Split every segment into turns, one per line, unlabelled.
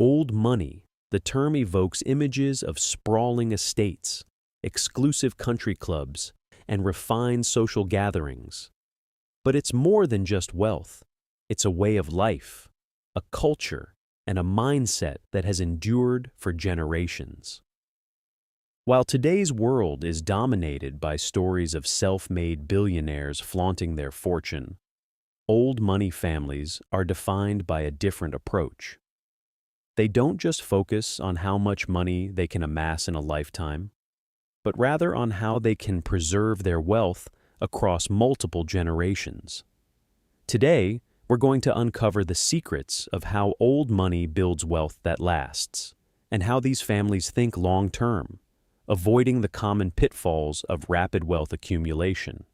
Old money, the term evokes images of sprawling estates, exclusive country clubs, and refined social gatherings. But it's more than just wealth. It's a way of life, a culture, and a mindset that has endured for generations. While today's world is dominated by stories of self-made billionaires flaunting their fortune, old money families are defined by a different approach. They don't just focus on how much money they can amass in a lifetime, but rather on how they can preserve their wealth across multiple generations. Today, we're going to uncover the secrets of how old money builds wealth that lasts, and how these families think long-term, avoiding the common pitfalls of rapid wealth accumulation.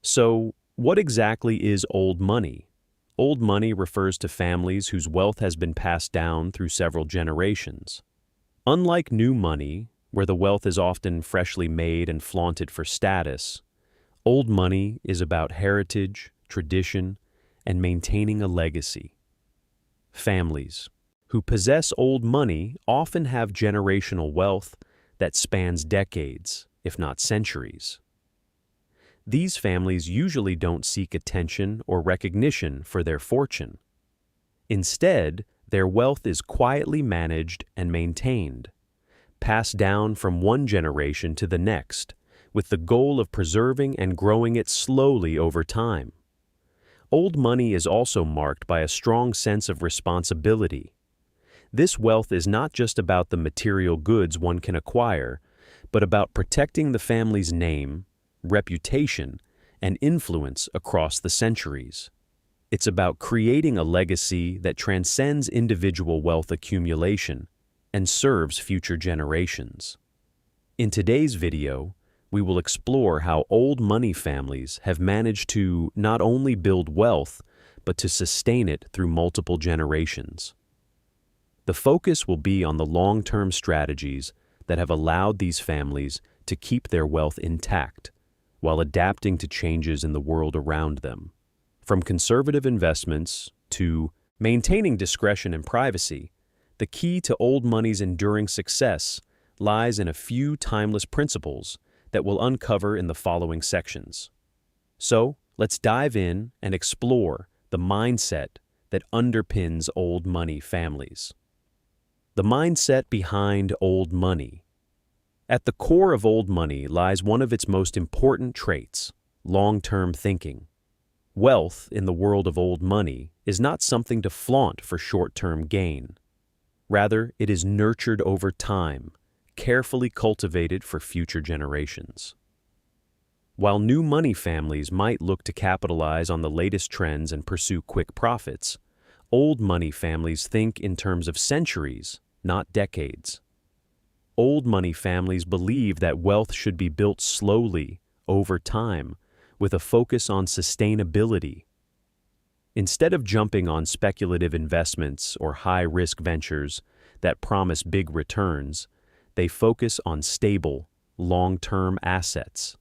So, what exactly is old money? Old money refers to families whose wealth has been passed down through several generations. Unlike new money, where the wealth is often freshly made and flaunted for status, old money is about heritage, tradition, and maintaining a legacy. Families who possess old money often have generational wealth that spans decades, if not centuries. These families usually don't seek attention or recognition for their fortune. Instead, their wealth is quietly managed and maintained, passed down from one generation to the next, with the goal of preserving and growing it slowly over time. Old money is also marked by a strong sense of responsibility. This wealth is not just about the material goods one can acquire, but about protecting the family's name, reputation, and influence across the centuries. It's about creating a legacy that transcends individual wealth accumulation and serves future generations. In today's video, we will explore how old money families have managed to not only build wealth, but to sustain it through multiple generations. The focus will be on the long-term strategies that have allowed these families to keep their wealth intact while adapting to changes in the world around them. From conservative investments to maintaining discretion and privacy, the key to old money's enduring success lies in a few timeless principles that we'll uncover in the following sections. So, let's dive in and explore the mindset that underpins old money families. The mindset behind old money. At the core of old money lies one of its most important traits: long-term thinking. Wealth in the world of old money is not something to flaunt for short-term gain. Rather, it is nurtured over time, carefully cultivated for future generations. While new money families might look to capitalize on the latest trends and pursue quick profits, old money families think in terms of centuries, not decades. Old money families believe that wealth should be built slowly, over time, with a focus on sustainability. Instead of jumping on speculative investments or high-risk ventures that promise big returns, they focus on stable, long-term assets.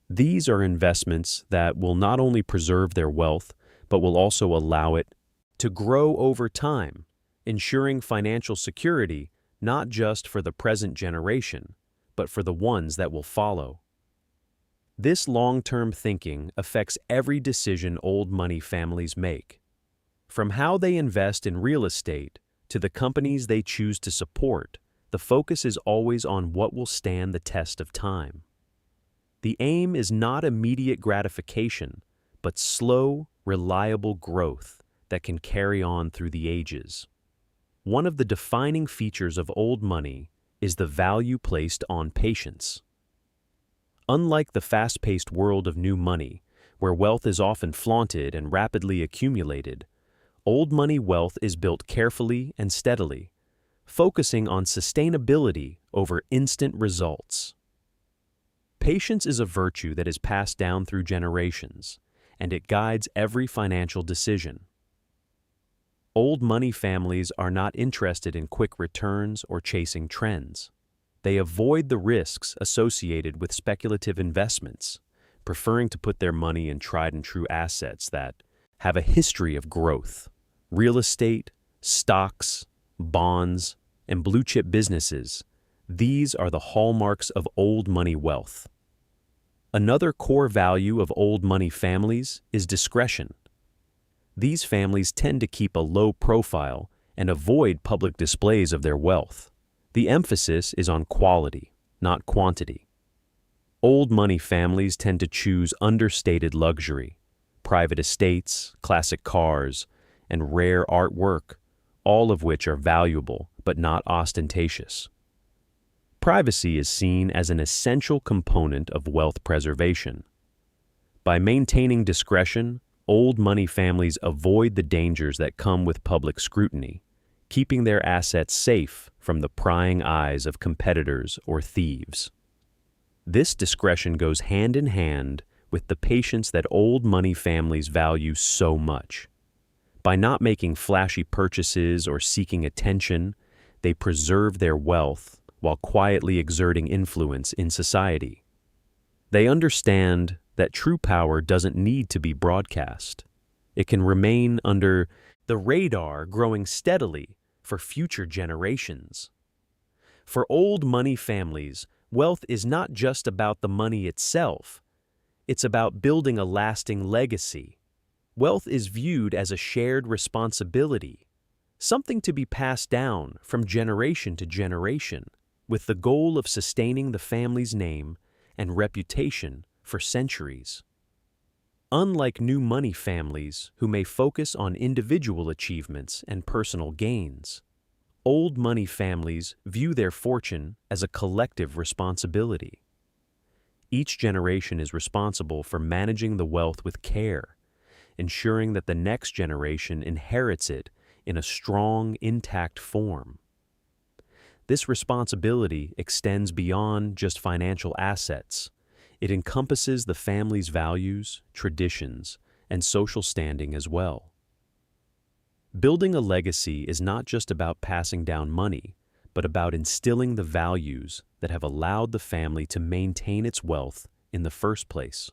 These are investments that will not only preserve their wealth, but will also allow it to grow over time, ensuring financial security not just for the present generation, but for the ones that will follow. This long-term thinking affects every decision old money families make. From how they invest in real estate to the companies they choose to support, the focus is always on what will stand the test of time. The aim is not immediate gratification, but slow, reliable growth that can carry on through the ages. One of the defining features of old money is the value placed on patience. Unlike the fast-paced world of new money, where wealth is often flaunted and rapidly accumulated, old money wealth is built carefully and steadily, focusing on sustainability over instant results. Patience is a virtue that is passed down through generations, and it guides every financial decision. Old money families are not interested in quick returns or chasing trends. They avoid the risks associated with speculative investments, preferring to put their money in tried-and-true assets that have a history of growth: real estate, stocks, bonds, and blue-chip businesses. These are the hallmarks of old money wealth. Another core value of old money families is discretion. These families tend to keep a low profile and avoid public displays of their wealth. The emphasis is on quality, not quantity. Old money families tend to choose understated luxury, private estates, classic cars, and rare artwork, all of which are valuable but not ostentatious. Privacy is seen as an essential component of wealth preservation. By maintaining discretion, old money families avoid the dangers that come with public scrutiny, keeping their assets safe from the prying eyes of competitors or thieves. This discretion goes hand in hand with the patience that old money families value so much. By not making flashy purchases or seeking attention, they preserve their wealth while quietly exerting influence in society. They understand that true power doesn't need to be broadcast. It can remain under the radar, growing steadily for future generations. For old money families, wealth is not just about the money itself. It's about building a lasting legacy. Wealth is viewed as a shared responsibility, something to be passed down from generation to generation, with the goal of sustaining the family's name and reputation for centuries. Unlike new money families who may focus on individual achievements and personal gains, old money families view their fortune as a collective responsibility. Each generation is responsible for managing the wealth with care, ensuring that the next generation inherits it in a strong, intact form. This responsibility extends beyond just financial assets. It encompasses the family's values, traditions, and social standing as well. Building a legacy is not just about passing down money, but about instilling the values that have allowed the family to maintain its wealth in the first place.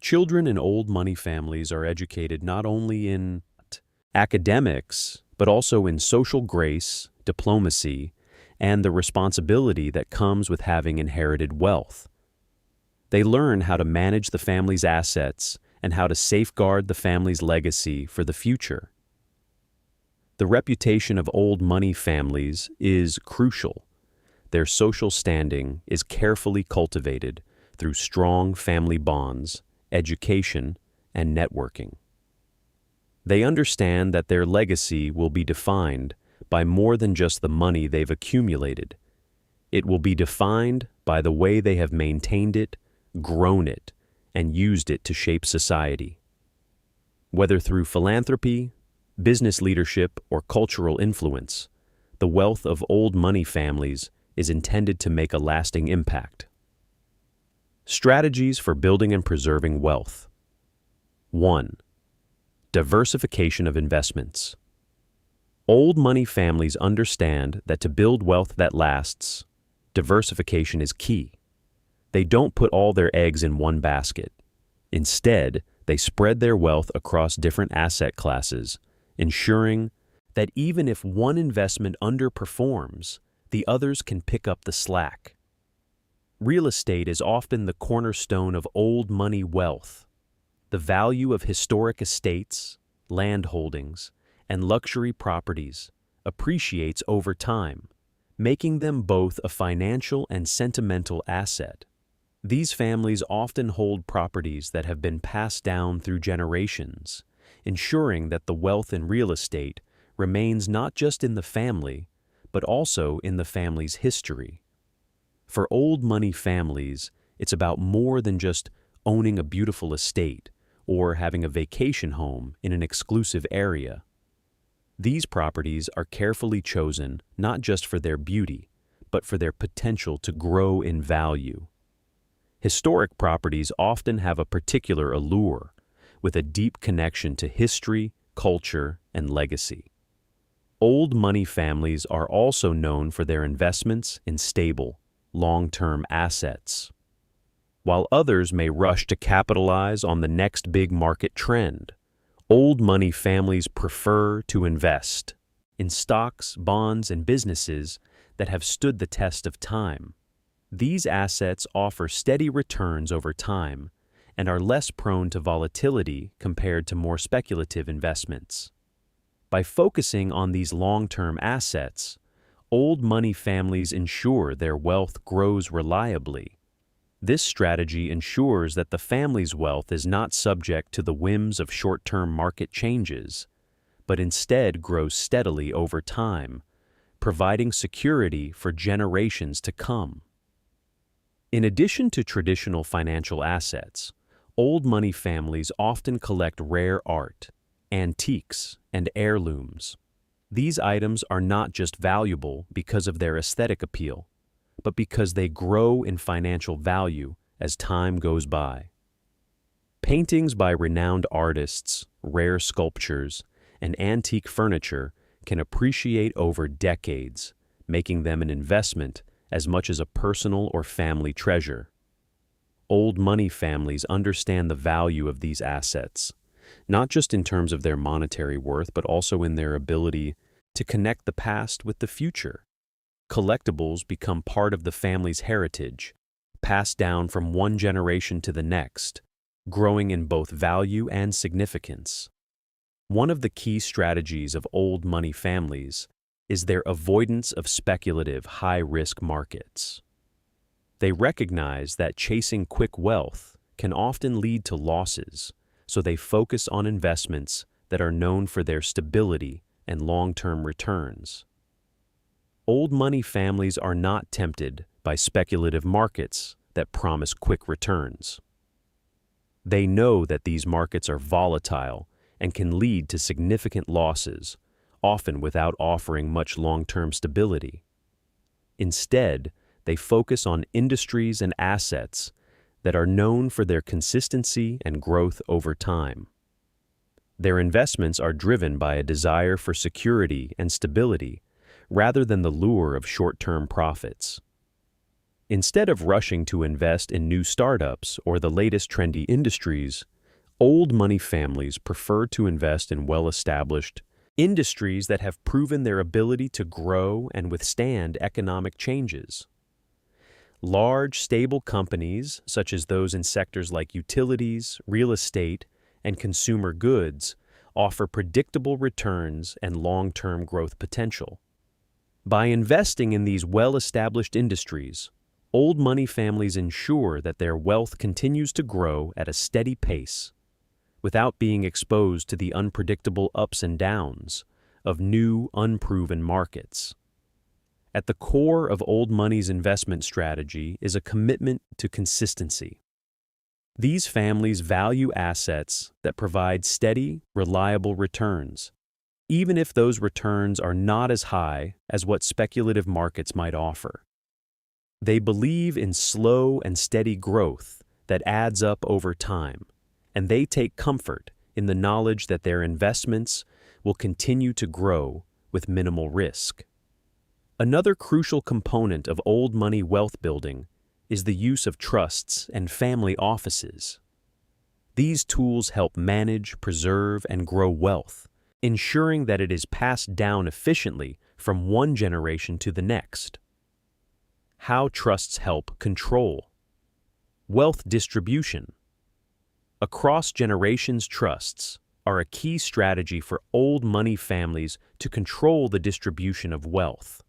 Children in old money families are educated not only in academics, but also in social grace, diplomacy, and the responsibility that comes with having inherited wealth. They learn how to manage the family's assets and how to safeguard the family's legacy for the future. The reputation of old money families is crucial. Their social standing is carefully cultivated through strong family bonds, education, and networking. They understand that their legacy will be defined by more than just the money they've accumulated. It will be defined by the way they have maintained it, grown it, and used it to shape society. Whether through philanthropy, business leadership, or cultural influence, the wealth of old money families is intended to make a lasting impact. Strategies for building and preserving wealth. 1. Diversification of investments. Old money families understand that to build wealth that lasts, diversification is key. They don't put all their eggs in one basket. Instead, they spread their wealth across different asset classes, ensuring that even if one investment underperforms, the others can pick up the slack. Real estate is often the cornerstone of old money wealth. The value of historic estates, land holdings, and luxury properties appreciates over time, making them both a financial and sentimental asset. These families often hold properties that have been passed down through generations, ensuring that the wealth in real estate remains not just in the family, but also in the family's history. For old money families, it's about more than just owning a beautiful estate or having a vacation home in an exclusive area. These properties are carefully chosen not just for their beauty, but for their potential to grow in value. Historic properties often have a particular allure, with a deep connection to history, culture, and legacy. Old money families are also known for their investments in stable, long-term assets. While others may rush to capitalize on the next big market trend, old money families prefer to invest in stocks, bonds, and businesses that have stood the test of time. These assets offer steady returns over time and are less prone to volatility compared to more speculative investments. By focusing on these long-term assets, old money families ensure their wealth grows reliably. This strategy ensures that the family's wealth is not subject to the whims of short-term market changes, but instead grows steadily over time, providing security for generations to come. In addition to traditional financial assets, old money families often collect rare art, antiques, and heirlooms. These items are not just valuable because of their aesthetic appeal, but because they grow in financial value as time goes by. Paintings by renowned artists, rare sculptures, and antique furniture can appreciate over decades, making them an investment as much as a personal or family treasure. Old money families understand the value of these assets, not just in terms of their monetary worth, but also in their ability to connect the past with the future. Collectibles become part of the family's heritage, passed down from one generation to the next, growing in both value and significance. One of the key strategies of old money families is their avoidance of speculative, high-risk markets. They recognize that chasing quick wealth can often lead to losses, so they focus on investments that are known for their stability and long-term returns. Old money families are not tempted by speculative markets that promise quick returns. They know that these markets are volatile and can lead to significant losses, often without offering much long-term stability. Instead, they focus on industries and assets that are known for their consistency and growth over time. Their investments are driven by a desire for security and stability rather than the lure of short-term profits. Instead of rushing to invest in new startups or the latest trendy industries, old money families prefer to invest in well-established industries that have proven their ability to grow and withstand economic changes. Large, stable companies, such as those in sectors like utilities, real estate, and consumer goods, offer predictable returns and long-term growth potential. By investing in these well-established industries, old money families ensure that their wealth continues to grow at a steady pace, without being exposed to the unpredictable ups and downs of new, unproven markets. At the core of old money's investment strategy is a commitment to consistency. These families value assets that provide steady, reliable returns, even if those returns are not as high as what speculative markets might offer. They believe in slow and steady growth that adds up over time, and they take comfort in the knowledge that their investments will continue to grow with minimal risk. Another crucial component of old money wealth building is the use of trusts and family offices. These tools help manage, preserve, and grow wealth, ensuring that it is passed down efficiently from one generation to the next. How trusts help control wealth distribution. Across generations, trusts are a key strategy for old money families to control the distribution of wealth.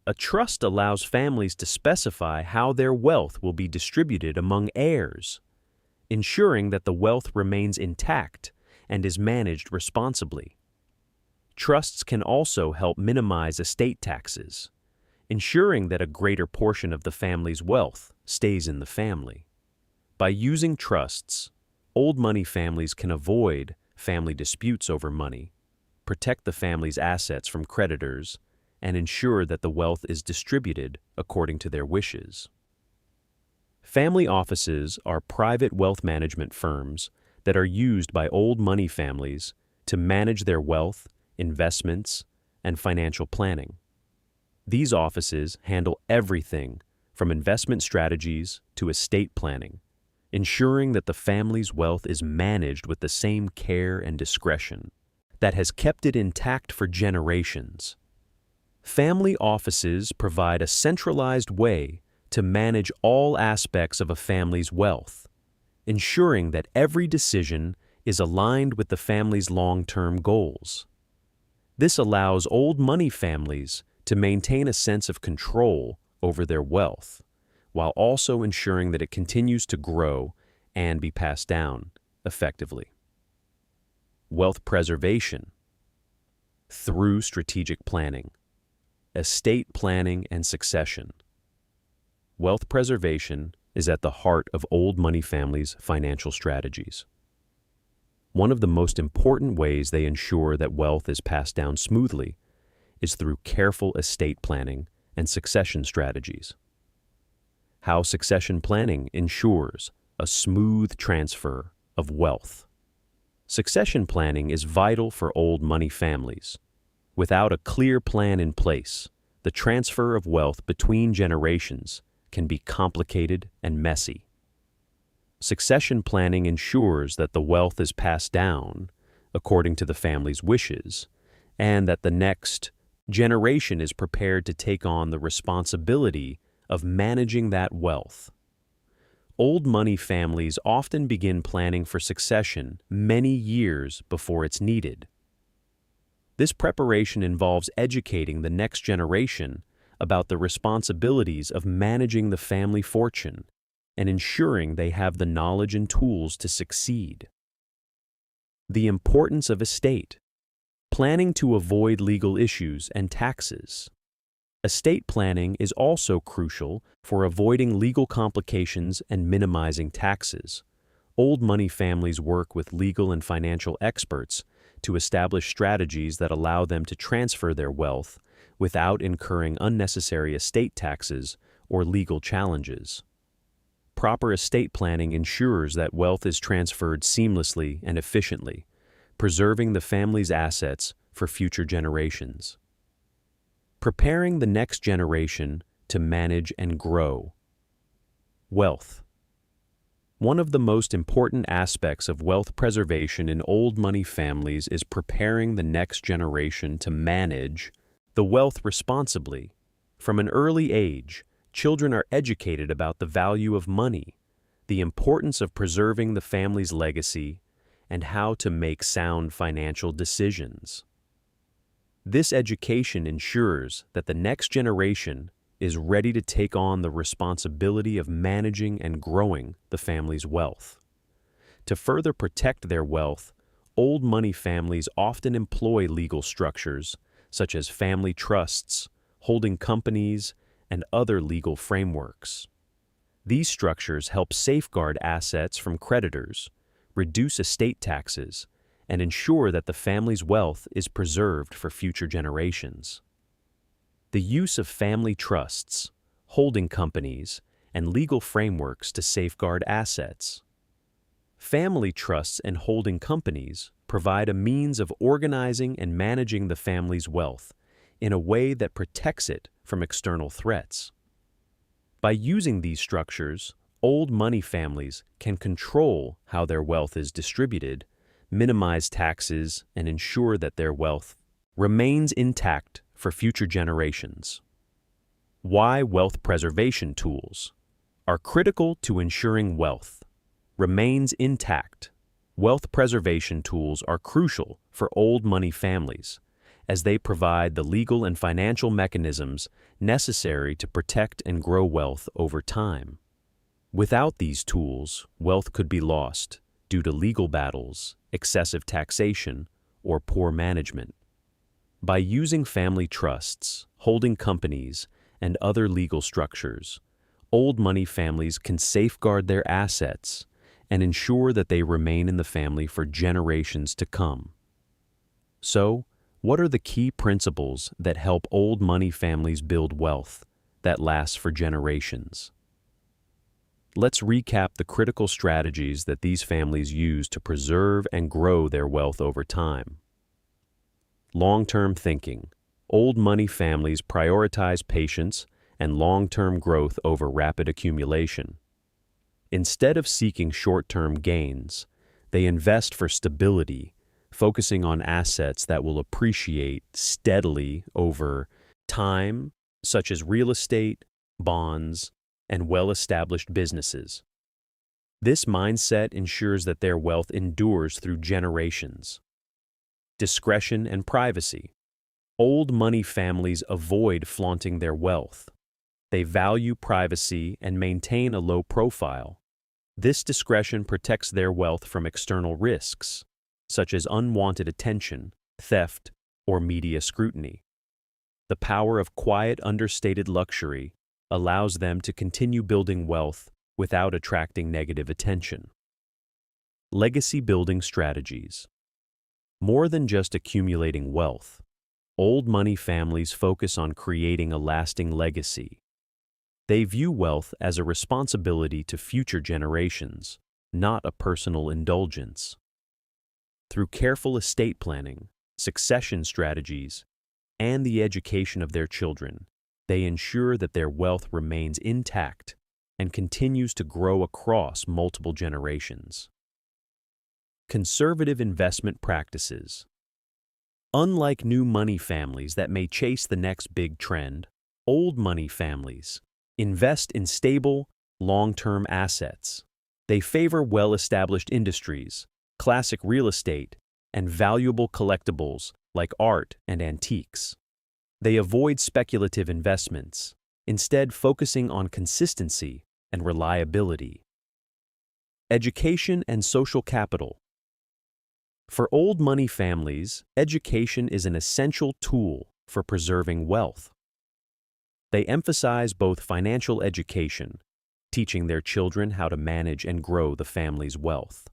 A trust allows families to specify how their wealth will be distributed among heirs, ensuring that the wealth remains intact and is managed responsibly. Trusts can also help minimize estate taxes, ensuring that a greater portion of the family's wealth stays in the family. By using trusts, old money families can avoid family disputes over money, protect the family's assets from creditors, and ensure that the wealth is distributed according to their wishes. Family offices are private wealth management firms that are used by old money families to manage their wealth, investments, and financial planning. These offices handle everything from investment strategies to estate planning, ensuring that the family's wealth is managed with the same care and discretion that has kept it intact for generations. Family offices provide a centralized way to manage all aspects of a family's wealth, ensuring that every decision is aligned with the family's long-term goals. This allows old money families to maintain a sense of control over their wealth, while also ensuring that it continues to grow and be passed down effectively. Wealth preservation through strategic planning, estate planning, and succession. Wealth preservation is at the heart of old money families' financial strategies. One of the most important ways they ensure that wealth is passed down smoothly is through careful estate planning and succession strategies. How succession planning ensures a smooth transfer of wealth. Succession planning is vital for old money families. Without a clear plan in place, the transfer of wealth between generations can be complicated and messy. Succession planning ensures that the wealth is passed down according to the family's wishes, and that the next generation is prepared to take on the responsibility of managing that wealth. Old money families often begin planning for succession many years before it's needed. This preparation involves educating the next generation about the responsibilities of managing the family fortune and ensuring they have the knowledge and tools to succeed. The importance of estate planning to avoid legal issues and taxes. Estate planning is also crucial for avoiding legal complications and minimizing taxes. Old money families work with legal and financial experts to establish strategies that allow them to transfer their wealth without incurring unnecessary estate taxes or legal challenges. Proper estate planning ensures that wealth is transferred seamlessly and efficiently, preserving the family's assets for future generations. Preparing the next generation to manage and grow. Wealth. One of the most important aspects of wealth preservation in old money families is preparing the next generation to manage the wealth responsibly. From an early age, children are educated about the value of money, the importance of preserving the family's legacy, and how to make sound financial decisions. This education ensures that the next generation is ready to take on the responsibility of managing and growing the family's wealth. To further protect their wealth, old money families often employ legal structures such as family trusts, holding companies, and other legal frameworks. These structures help safeguard assets from creditors, reduce estate taxes, and ensure that the family's wealth is preserved for future generations. The use of family trusts, holding companies, and legal frameworks to safeguard assets. Family trusts and holding companies provide a means of organizing and managing the family's wealth in a way that protects it from external threats. By using these structures, old money families can control how their wealth is distributed, minimize taxes, and ensure that their wealth remains intact for future generations. Why wealth preservation tools are critical to ensuring wealth remains intact. Wealth preservation tools are crucial for old money families, as they provide the legal and financial mechanisms necessary to protect and grow wealth over time. Without these tools, wealth could be lost due to legal battles, excessive taxation, or poor management. By using family trusts, holding companies, and other legal structures, old money families can safeguard their assets and ensure that they remain in the family for generations to come. So, what are the key principles that help old money families build wealth that lasts for generations? Let's recap the critical strategies that these families use to preserve and grow their wealth over time. Long-term thinking. Old money families prioritize patience and long-term growth over rapid accumulation. Instead of seeking short-term gains, they invest for stability, focusing on assets that will appreciate steadily over time, such as real estate, bonds, and well-established businesses. This mindset ensures that their wealth endures through generations. Discretion and privacy. Old money families avoid flaunting their wealth. They value privacy and maintain a low profile. This discretion protects their wealth from external risks, such as unwanted attention, theft, or media scrutiny. The power of quiet, understated luxury allows them to continue building wealth without attracting negative attention. Legacy building strategies. More than just accumulating wealth, old money families focus on creating a lasting legacy. They view wealth as a responsibility to future generations, not a personal indulgence. Through careful estate planning, succession strategies, and the education of their children, they ensure that their wealth remains intact and continues to grow across multiple generations. Conservative investment practices. Unlike new money families that may chase the next big trend, old money families invest in stable, long-term assets. They favor well-established industries, classic real estate, and valuable collectibles like art and antiques. They avoid speculative investments, instead focusing on consistency and reliability. Education and social capital. For old money families, education is an essential tool for preserving wealth. They emphasize both financial education, teaching their children how to manage and grow the family's wealth,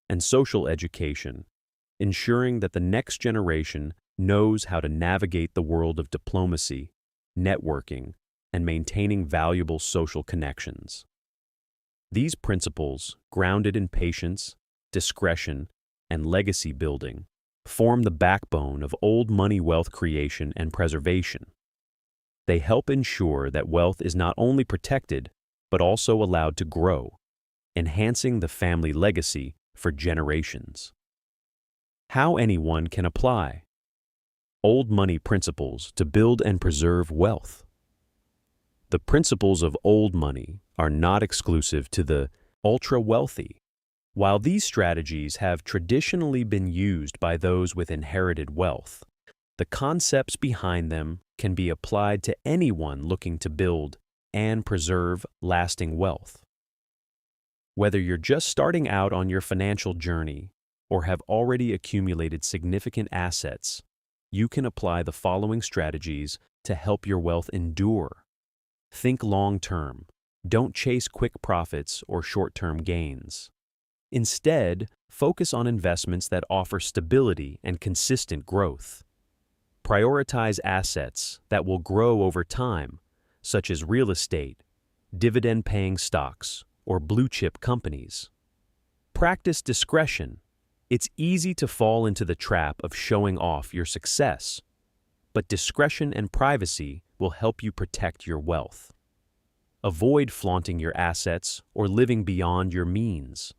and social education, ensuring that the next generation knows how to navigate the world of diplomacy, networking, and maintaining valuable social connections. These principles, grounded in patience, discretion, and legacy building, form the backbone of old money wealth creation and preservation. They help ensure that wealth is not only protected, but also allowed to grow, enhancing the family legacy for generations. How anyone can apply old money principles to build and preserve wealth. The principles of old money are not exclusive to the ultra-wealthy. While these strategies have traditionally been used by those with inherited wealth, the concepts behind them can be applied to anyone looking to build and preserve lasting wealth. Whether you're just starting out on your financial journey or have already accumulated significant assets, you can apply the following strategies to help your wealth endure. Think long-term. Don't chase quick profits or short-term gains. Instead, focus on investments that offer stability and consistent growth. Prioritize assets that will grow over time, such as real estate, dividend-paying stocks, or blue-chip companies. Practice discretion. It's easy to fall into the trap of showing off your success, but discretion and privacy will help you protect your wealth. Avoid flaunting your assets or living beyond your means.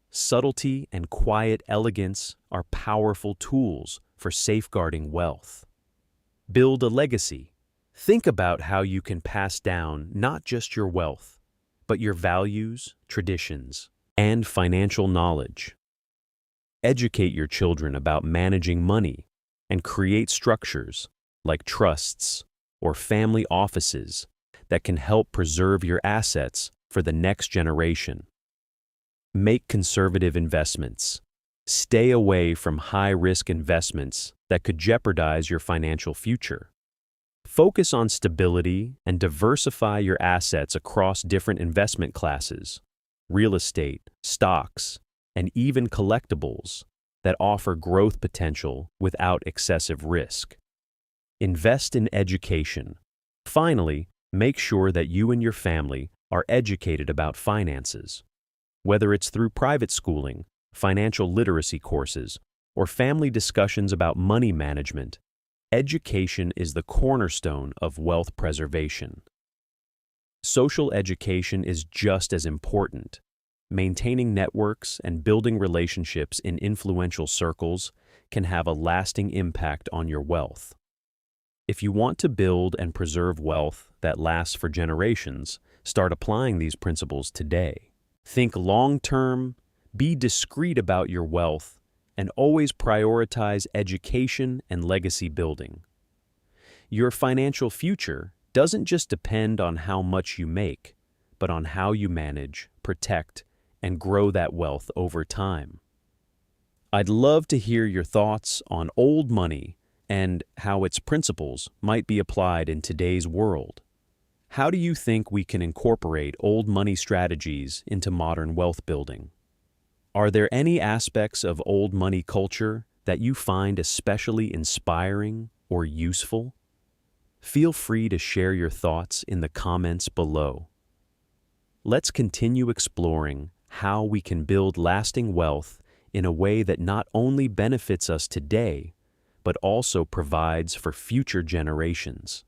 Subtlety and quiet elegance are powerful tools for safeguarding wealth. Build a legacy. Think about how you can pass down not just your wealth, but your values, traditions, and financial knowledge. Educate your children about managing money and create structures like trusts or family offices that can help preserve your assets for the next generation. Make conservative investments. Stay away from high-risk investments that could jeopardize your financial future. Focus on stability and diversify your assets across different investment classes, real estate, stocks, and even collectibles that offer growth potential without excessive risk. Invest in education. Finally, make sure that you and your family are educated about finances. Whether it's through private schooling, financial literacy courses, or family discussions about money management, education is the cornerstone of wealth preservation. Social education is just as important. Maintaining networks and building relationships in influential circles can have a lasting impact on your wealth. If you want to build and preserve wealth that lasts for generations, start applying these principles today. Think long-term, be discreet about your wealth, and always prioritize education and legacy building. Your financial future doesn't just depend on how much you make, but on how you manage, protect, and grow that wealth over time. I'd love to hear your thoughts on old money and how its principles might be applied in today's world. How do you think we can incorporate old money strategies into modern wealth building? Are there any aspects of old money culture that you find especially inspiring or useful? Feel free to share your thoughts in the comments below. Let's continue exploring how we can build lasting wealth in a way that not only benefits us today, but also provides for future generations.